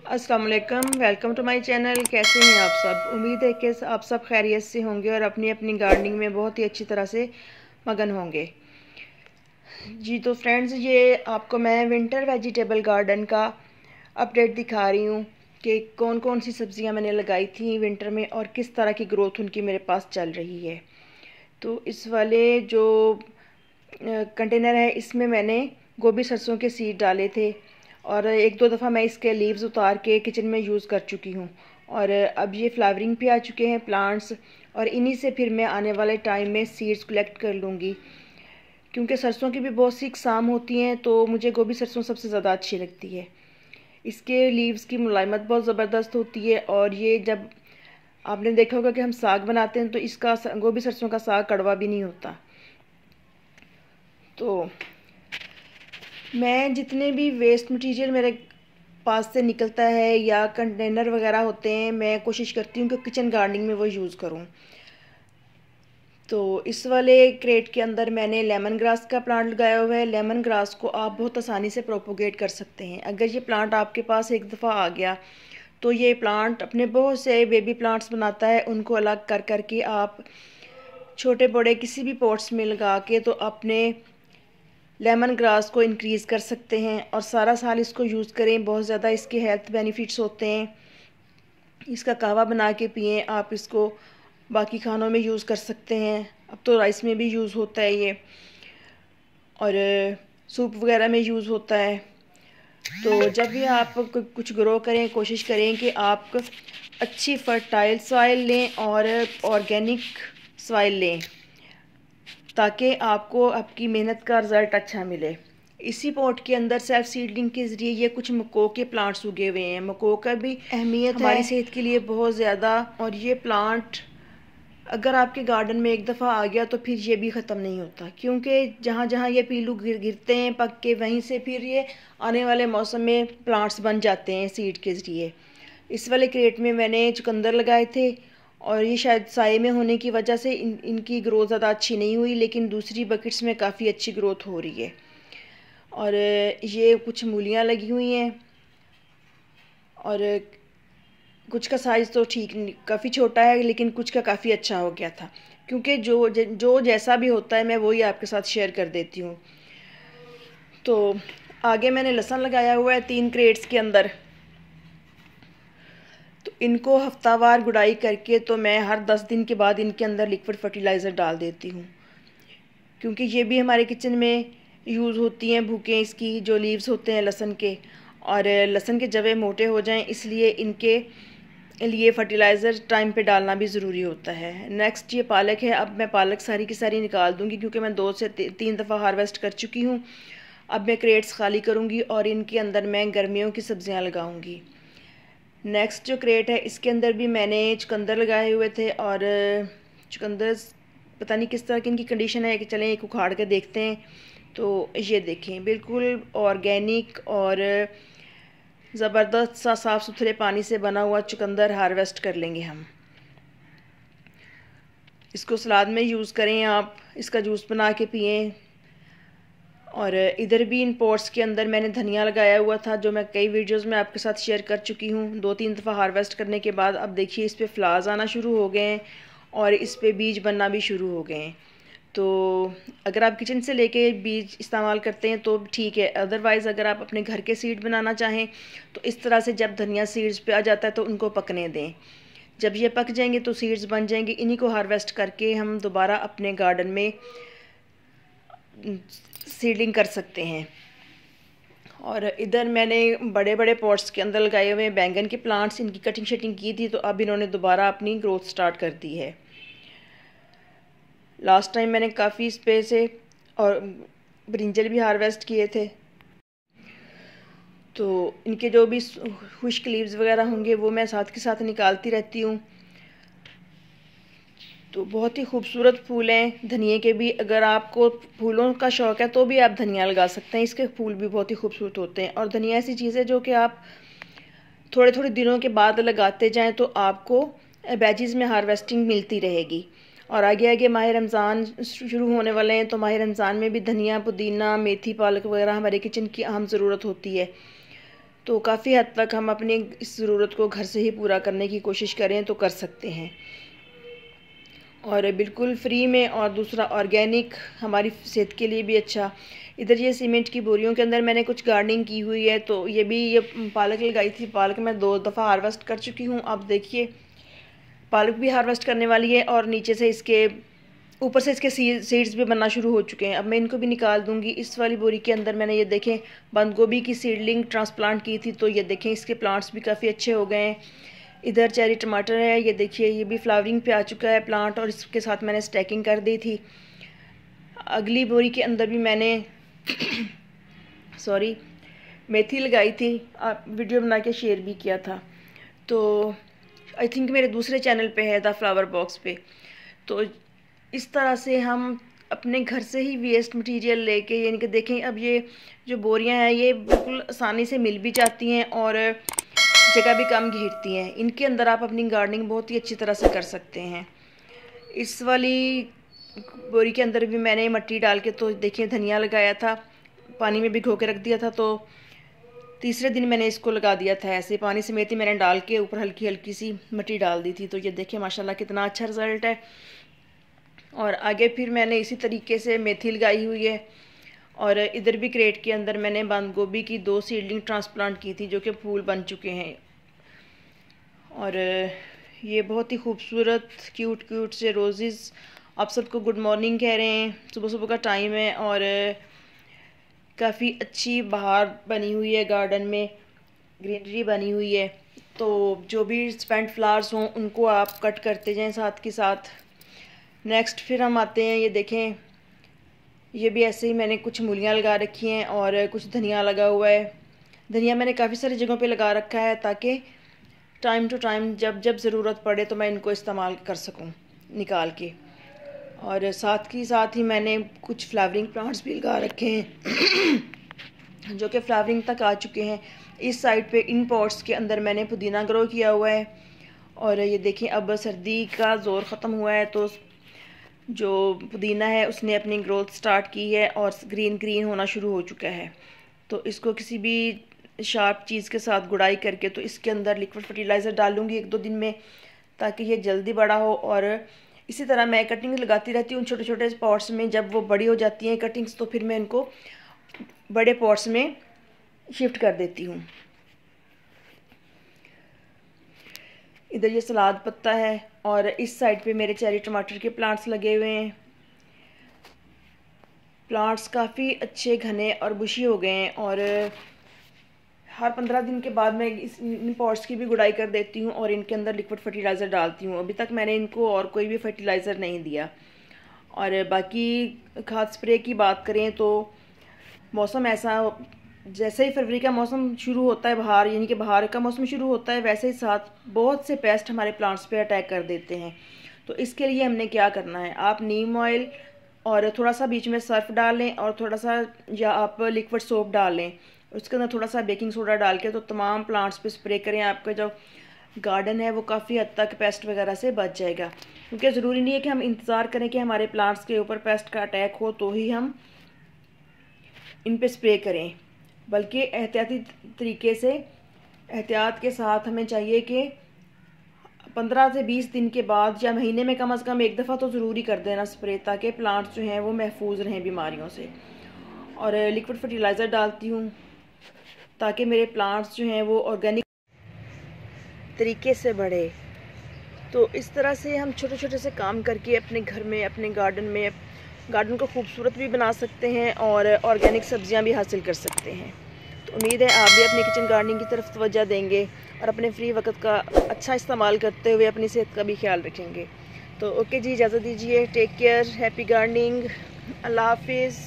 अस्सलाम वालेकुम, welcome to my channel. कैसे हैं आप सब? उम्मीद है कि आप सब खैरियत से होंगे और अपनी अपनी गार्डनिंग में बहुत ही अच्छी तरह से मगन होंगे। जी तो फ्रेंड्स, ये आपको मैं विंटर वेजिटेबल गार्डन का अपडेट दिखा रही हूँ कि कौन कौन सी सब्ज़ियाँ मैंने लगाई थी विंटर में और किस तरह की ग्रोथ उनकी मेरे पास चल रही है। तो इस वाले जो कंटेनर है, इसमें मैंने गोभी सरसों के सीड डाले थे और एक दो दफ़ा मैं इसके लीव्स उतार के किचन में यूज़ कर चुकी हूँ। और अब ये फ्लावरिंग पे आ चुके हैं प्लांट्स, और इन्हीं से फिर मैं आने वाले टाइम में सीड्स कलेक्ट कर लूँगी, क्योंकि सरसों की भी बहुत सी इकसाम होती हैं, तो मुझे गोभी सरसों सबसे ज़्यादा अच्छी लगती है। इसके लीव्स की मुलायमत बहुत ज़बरदस्त होती है, और ये जब आपने देखा होगा कि हम साग बनाते हैं तो इसका गोभी सरसों का साग कड़वा भी नहीं होता। तो मैं जितने भी वेस्ट मटेरियल मेरे पास से निकलता है या कंटेनर वगैरह होते हैं, मैं कोशिश करती हूँ कि किचन गार्डनिंग में वो यूज़ करूँ। तो इस वाले क्रेट के अंदर मैंने लेमन ग्रास का प्लांट लगाया हुआ है। लेमन ग्रास को आप बहुत आसानी से प्रोपोगेट कर सकते हैं। अगर ये प्लांट आपके पास एक दफ़ा आ गया तो ये प्लांट अपने बहुत से बेबी प्लांट्स बनाता है। उनको अलग कर कर के आप छोटे बड़े किसी भी पॉट्स में लगा के तो अपने लेमन ग्रास को इंक्रीज़ कर सकते हैं और सारा साल इसको यूज़ करें। बहुत ज़्यादा इसके हेल्थ बेनिफिट्स होते हैं। इसका कहवा बना के पिएं। आप इसको बाकी खानों में यूज़ कर सकते हैं। अब तो राइस में भी यूज़ होता है ये, और सूप वगैरह में यूज़ होता है। तो जब भी आप कुछ ग्रो करें, कोशिश करें कि आप अच्छी फर्टाइल सॉइल लें और ऑर्गेनिक सॉइल लें, ताकि आपको आपकी मेहनत का रिज़ल्ट अच्छा मिले। इसी पॉट के अंदर सेल्फ सीडलिंग के ज़रिए ये कुछ मको के प्लांट्स उगे हुए हैं। मको का भी अहमियत हमारी सेहत के लिए बहुत ज़्यादा, और ये प्लांट अगर आपके गार्डन में एक दफ़ा आ गया तो फिर ये भी ख़त्म नहीं होता, क्योंकि जहाँ जहाँ ये पीलू गिरते हैं पक के, वहीं से फिर ये आने वाले मौसम में प्लांट्स बन जाते हैं सीड के ज़रिए। इस वाले क्रेट में मैंने चुकंदर लगाए थे, और ये शायद साए में होने की वजह से इनकी ग्रोथ ज़्यादा अच्छी नहीं हुई, लेकिन दूसरी बकेट्स में काफ़ी अच्छी ग्रोथ हो रही है। और ये कुछ मूलियाँ लगी हुई हैं, और कुछ का साइज़ तो ठीक काफ़ी छोटा है, लेकिन कुछ का काफ़ी अच्छा हो गया था। क्योंकि जो जैसा भी होता है मैं वही आपके साथ शेयर कर देती हूँ। तो आगे मैंने लहसुन लगाया हुआ है 3 क्रेट्स के अंदर। तो इनको हफ्तावार गुड़ाई करके तो मैं हर 10 दिन के बाद इनके अंदर लिक्विड फर्टिलाइज़र डाल देती हूँ, क्योंकि ये भी हमारे किचन में यूज़ होती हैं भूकें इसकी, जो लीव्स होते हैं लहसुन के। और लहसुन के जवे मोटे हो जाएं, इसलिए इनके लिए फर्टिलाइज़र टाइम पे डालना भी ज़रूरी होता है। नेक्स्ट ये पालक है। अब मैं पालक सारी की सारी निकाल दूँगी, क्योंकि मैं 2 से 3 दफ़ा हार्वेस्ट कर चुकी हूँ। अब मैं क्रेट्स खाली करूँगी और इनके अंदर मैं गर्मियों की सब्ज़ियाँ लगाऊँगी। नेक्स्ट जो क्रेट है, इसके अंदर भी मैंने चुकंदर लगाए हुए थे, और चुकंदर पता नहीं किस तरह की इनकी कंडीशन है कि चलें एक उखाड़ के देखते हैं। तो ये देखें, बिल्कुल ऑर्गेनिक और ज़बरदस्त सा साफ़ सुथरे पानी से बना हुआ चुकंदर हार्वेस्ट कर लेंगे हम। इसको सलाद में यूज़ करें, आप इसका जूस बना के पिएं। और इधर भी इन पॉट्स के अंदर मैंने धनिया लगाया हुआ था, जो मैं कई वीडियोस में आपके साथ शेयर कर चुकी हूँ। 2-3 दफ़ा हार्वेस्ट करने के बाद अब देखिए इस पर फ्लावर्स आना शुरू हो गए हैं और इस पर बीज बनना भी शुरू हो गए हैं। तो अगर आप किचन से लेके बीज इस्तेमाल करते हैं तो ठीक है, अदरवाइज़ अगर आप अपने घर के सीड बनाना चाहें तो इस तरह से जब धनिया सीड्स पे आ जाता है तो उनको पकने दें। जब ये पक जाएंगे तो सीड्स बन जाएंगे। इन्हीं को हार्वेस्ट करके हम दोबारा अपने गार्डन में सीडलिंग कर सकते हैं। और इधर मैंने बड़े बड़े पॉट्स के अंदर लगाए हुए बैंगन के प्लांट्स, इनकी कटिंग शटिंग की थी, तो अब इन्होंने दोबारा अपनी ग्रोथ स्टार्ट कर दी है। लास्ट टाइम मैंने काफ़ी स्पेस से और ब्रिंजल भी हार्वेस्ट किए थे। तो इनके जो भी खुश्क लीव्स वगैरह होंगे वो मैं साथ के साथ निकालती रहती हूँ। तो बहुत ही खूबसूरत फूल हैं धनिए के भी। अगर आपको फूलों का शौक़ है तो भी आप धनिया लगा सकते हैं। इसके फूल भी बहुत ही खूबसूरत होते हैं। और धनिया ऐसी चीज़ है जो कि आप थोड़े थोड़े दिनों के बाद लगाते जाएं तो आपको बैचेस में हार्वेस्टिंग मिलती रहेगी। और आगे आगे माह रमज़ान शुरू होने वाले हैं, तो माह रमज़ान में भी धनिया, पुदीना, मेथी, पालक वगैरह हमारे किचन की अहम ज़रूरत होती है। तो काफ़ी हद तक हम अपनी इस ज़रूरत को घर से ही पूरा करने की कोशिश करें तो कर सकते हैं, और बिल्कुल फ्री में, और दूसरा ऑर्गेनिक, हमारी सेहत के लिए भी अच्छा। इधर ये सीमेंट की बोरियों के अंदर मैंने कुछ गार्डनिंग की हुई है। तो ये पालक लगाई थी, पालक मैं 2 दफ़ा हार्वेस्ट कर चुकी हूँ। अब देखिए पालक भी हार्वेस्ट करने वाली है, और नीचे से इसके ऊपर से इसके सीड्स भी बनना शुरू हो चुके हैं। अब मैं इनको भी निकाल दूंगी। इस वाली बोरी के अंदर मैंने ये देखें बंद गोभी की सीडलिंग ट्रांसप्लांट की थी, तो ये देखें इसके प्लांट्स भी काफ़ी अच्छे हो गए हैं। इधर चेरी टमाटर है, ये देखिए ये भी फ्लावरिंग पे आ चुका है प्लांट, और इसके साथ मैंने स्टैकिंग कर दी थी। अगली बोरी के अंदर भी मैंने सॉरी मेथी लगाई थी, वीडियो बना के शेयर भी किया था। तो आई थिंक मेरे दूसरे चैनल पे है द फ्लावर बॉक्स पे। तो इस तरह से हम अपने घर से ही वेस्ट मटेरियल लेके, यानी कि देखें अब ये जो बोरियां हैं ये बिल्कुल आसानी से मिल भी जाती हैं और जगह भी कम घेरती हैं। इनके अंदर आप अपनी गार्डनिंग बहुत ही अच्छी तरह से कर सकते हैं। इस वाली बोरी के अंदर भी मैंने मिट्टी डाल के, तो देखिए धनिया लगाया था, पानी में भिगो के रख दिया था, तो तीसरे दिन मैंने इसको लगा दिया था। ऐसे पानी समेत ही मैंने डाल के ऊपर हल्की हल्की सी मिट्टी डाल दी थी। तो ये देखिए माशाल्लाह कितना अच्छा रिज़ल्ट है। और आगे फिर मैंने इसी तरीके से मेथी लगाई हुई है, और इधर भी क्रेट के अंदर मैंने बंद गोभी की 2 सीडलिंग ट्रांसप्लांट की थी जो कि फूल बन चुके हैं। और ये बहुत ही खूबसूरत क्यूट से रोज़ेज़। आप सबको गुड मॉर्निंग कह रहे हैं, सुबह सुबह का टाइम है, और काफ़ी अच्छी बहार बनी हुई है, गार्डन में ग्रीनरी बनी हुई है। तो जो भी स्पेंट फ्लावर्स हों उनको आप कट करते जाएं साथ के साथ। नेक्स्ट फिर हम आते हैं, ये देखें ये भी ऐसे ही मैंने कुछ मूलियाँ लगा रखी हैं और कुछ धनिया लगा हुआ है। धनिया मैंने काफ़ी सारी जगहों पे लगा रखा है ताकि टाइम टू टाइम जब जब ज़रूरत पड़े तो मैं इनको इस्तेमाल कर सकूं निकाल के। और साथ ही मैंने कुछ फ्लावरिंग प्लांट्स भी लगा रखे हैं जो कि फ्लावरिंग तक आ चुके हैं। इस साइड पे इन पॉट्स के अंदर मैंने पुदीना ग्रो किया हुआ है। और ये देखें अब सर्दी का ज़ोर ख़त्म हुआ है तो जो पुदीना है उसने अपनी ग्रोथ स्टार्ट की है और ग्रीन होना शुरू हो चुका है। तो इसको किसी भी शार्प चीज़ के साथ गुड़ाई करके तो इसके अंदर लिक्विड फर्टिलाइज़र डालूँगी 1-2 दिन में ताकि ये जल्दी बड़ा हो। और इसी तरह मैं कटिंग लगाती रहती हूँ छोटे छोटे पॉट्स में। जब वो बड़ी हो जाती हैं कटिंग्स तो फिर मैं इनको बड़े पॉट्स में शिफ्ट कर देती हूँ। इधर ये सलाद पत्ता है और इस साइड पे मेरे चेरी टमाटर के प्लांट्स लगे हुए हैं। प्लांट्स काफ़ी अच्छे घने और बुशी हो गए हैं और हर 15 दिन के बाद मैं इन पॉट्स की भी गुड़ाई कर देती हूँ और इनके अंदर लिक्विड फर्टिलाइज़र डालती हूँ। अभी तक मैंने इनको और कोई भी फर्टिलाइज़र नहीं दिया। और बाकी खाद स्प्रे की बात करें तो मौसम ऐसा, जैसे ही फरवरी का मौसम शुरू होता है, बहार यानी कि बहार का मौसम शुरू होता है, वैसे ही साथ बहुत से पेस्ट हमारे प्लांट्स पे अटैक कर देते हैं। तो इसके लिए हमने क्या करना है, आप नीम ऑयल और थोड़ा सा बीच में सर्फ डाल लें और थोड़ा सा या आप लिक्विड सोप डाल लें, उसके अंदर थोड़ा सा बेकिंग सोडा डाल के तो तमाम प्लांट्स पे स्प्रे करें। आपका जो गार्डन है वो काफ़ी हद तक पेस्ट वगैरह से बच जाएगा। क्योंकि ज़रूरी नहीं है कि हम इंतज़ार करें कि हमारे प्लांट्स के ऊपर पेस्ट का अटैक हो तो ही हम इन पे स्प्रे करें, बल्कि एहतियाती तरीके से एहतियात के साथ हमें चाहिए कि 15 से 20 दिन के बाद या महीने में कम से कम 1 दफ़ा तो ज़रूरी कर देना स्प्रे, ताकि प्लांट्स जो हैं वो महफूज रहें बीमारियों से। और लिक्विड फर्टिलाइज़र डालती हूँ ताकि मेरे प्लांट्स जो हैं वो ऑर्गेनिक तरीके से बढ़े। तो इस तरह से हम छोटे छोटे से काम करके अपने घर में, अपने गार्डन को खूबसूरत भी बना सकते हैं और ऑर्गेनिक सब्जियां भी हासिल कर सकते हैं। तो उम्मीद है आप भी अपनी किचन गार्डनिंग की तरफ तवज्जो देंगे और अपने फ्री वक्त का अच्छा इस्तेमाल करते हुए अपनी सेहत का भी ख्याल रखेंगे। तो ओके जी, इजाज़त दीजिए। टेक केयर, हैप्पी गार्डनिंग, अल्लाह हाफिज़।